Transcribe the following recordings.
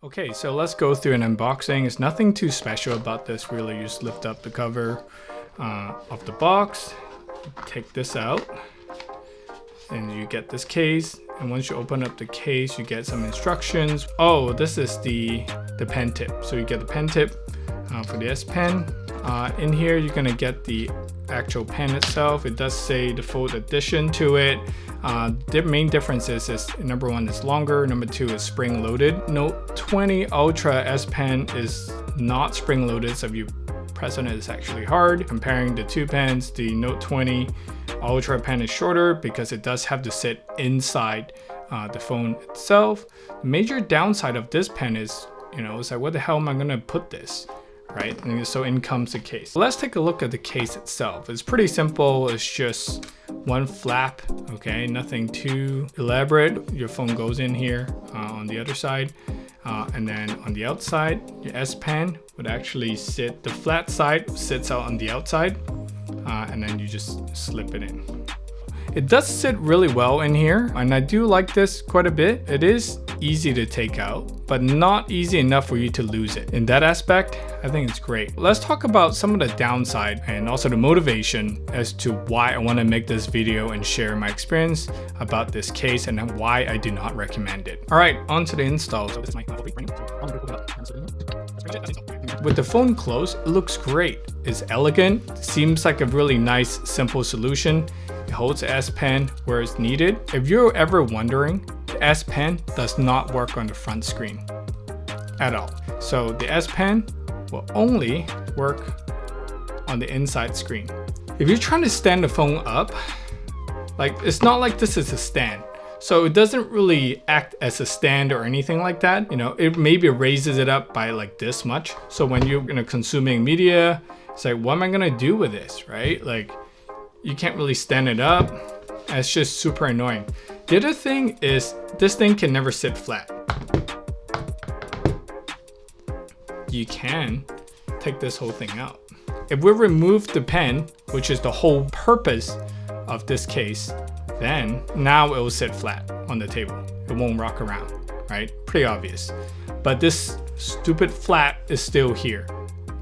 Okay, so let's go through an unboxing. It's nothing too special about this really. You just lift up the cover of the box, take this out, and you get this case. And once you open up the case, you get some instructions. Oh, this is the pen tip. So you get the pen tip for the S Pen. In here, you're gonna get the actual pen itself. It does say the Fold edition to it. The main difference is number one is longer, number two is spring loaded. Note 20 Ultra S Pen is not spring loaded, so if you press on it, it's actually hard. Comparing the two pens, the Note 20 Ultra pen is shorter because it does have to sit inside the phone itself. The major downside of this pen is, it's like, what the hell am I gonna put this? Right? And so in comes the case. Let's take a look at the case itself. It's pretty simple. It's just one flap, okay? Nothing too elaborate. Your phone goes in here on the other side. And then on the outside, your S Pen would actually sit, the flat side sits out on the outside. And then you just slip it in. It does sit really well in here, and I do like this quite a bit. It is easy to take out, but not easy enough for you to lose it. In that aspect, I think it's great. Let's talk about some of the downside and also the motivation as to why I want to make this video and share my experience about this case and why I do not recommend it. All right, on to the install. So this is my with the phone closed, it looks great. It's elegant, seems like a really nice, simple solution. It holds the S Pen where it's needed. If you're ever wondering, the S Pen does not work on the front screen at all. So the S Pen will only work on the inside screen. If you're trying to stand the phone up, it's not like this is a stand. So it doesn't really act as a stand or anything like that. It maybe raises it up by like this much. So when you're consuming media, it's like, what am I gonna do with this, right? You can't really stand it up. And it's just super annoying. The other thing is this thing can never sit flat. You can take this whole thing out. If we remove the pen, which is the whole purpose of this case, then now it will sit flat on the table. It won't rock around, right? Pretty obvious. But this stupid flap is still here.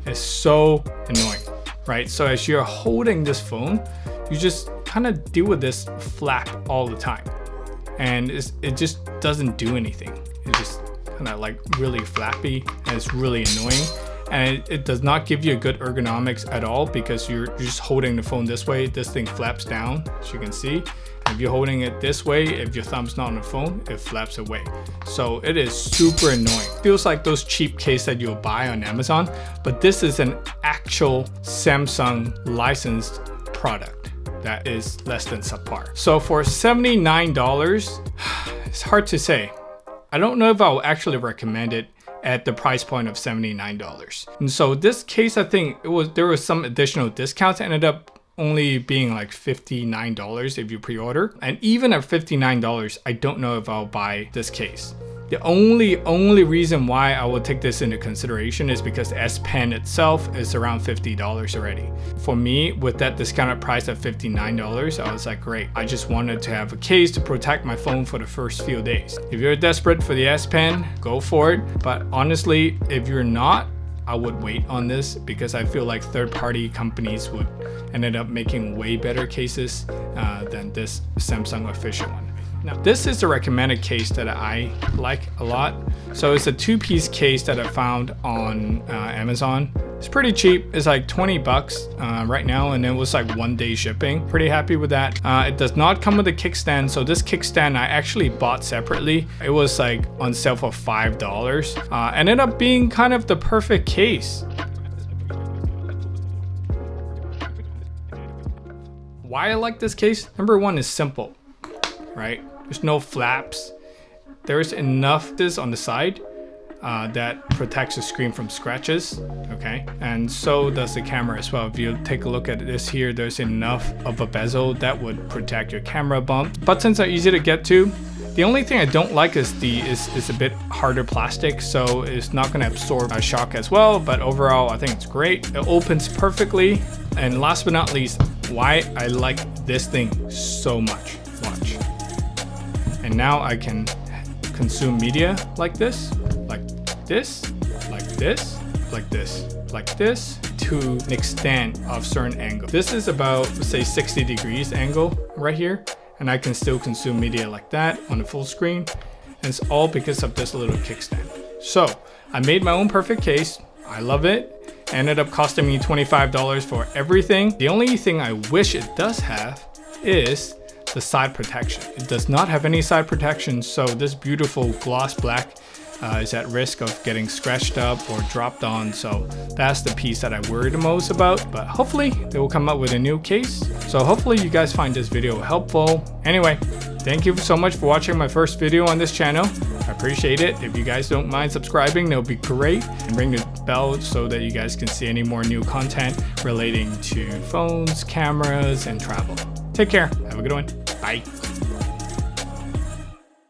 It's so annoying, right? So as you're holding this phone, you just kind of deal with this flap all the time. And it just doesn't do anything. It's just kind of really flappy, and it's really annoying. And it does not give you a good ergonomics at all because you're just holding the phone this way. This thing flaps down, as you can see. If you're holding it this way, if your thumb's not on the phone, it flaps away. So it is super annoying. Feels like those cheap cases that you'll buy on Amazon, but this is an actual Samsung licensed product that is less than subpar. So for $79, it's hard to say. I don't know if I'll actually recommend it at the price point of $79. And so this case, I think there was some additional discounts. It ended up only being like $59 if you pre-order. And even at $59, I don't know if I'll buy this case. The only reason why I will take this into consideration is because the S Pen itself is around $50 already. For me, with that discounted price of $59, I was like, great. I just wanted to have a case to protect my phone for the first few days. If you're desperate for the S Pen, go for it. But honestly, if you're not, I would wait on this because I feel like third-party companies would ended up making way better cases than this Samsung official one. Now, this is a recommended case that I like a lot. So it's a two-piece case that I found on Amazon. It's pretty cheap. It's like 20 bucks right now, and it was like 1 day shipping. Pretty happy with that. It does not come with a kickstand. So this kickstand I actually bought separately. It was like on sale for $5. Ended up being kind of the perfect case. Why I like this case? Number one is simple, right? There's no flaps. There's enough this on the side that protects the screen from scratches, okay? And so does the camera as well. If you take a look at this here, there's enough of a bezel that would protect your camera bump. Buttons are easy to get to. The only thing I don't like is a bit harder plastic, so it's not gonna absorb a shock as well, but overall I think it's great. It opens perfectly. And last but not least, why I like this thing so much. Watch. And now I can consume media like this, like this, like this, like this, like this, to an extent of certain angle. This is about, say, 60 degrees angle right here, and I can still consume media like that on the full screen, and it's all because of this little kickstand. So I made my own perfect case. I love it. Ended up costing me $25 for everything. The only thing I wish it does have is the side protection. It does not have any side protection, so this beautiful gloss black is at risk of getting scratched up or dropped on. So that's the piece that I worry the most about, but hopefully they will come up with a new case. So hopefully you guys find this video helpful. Anyway, thank you so much for watching my first video on this channel. I appreciate it. If you guys don't mind subscribing, that would be great. And ring the bell so that you guys can see any more new content relating to phones, cameras, and travel. Take care. Have a good one. Bye.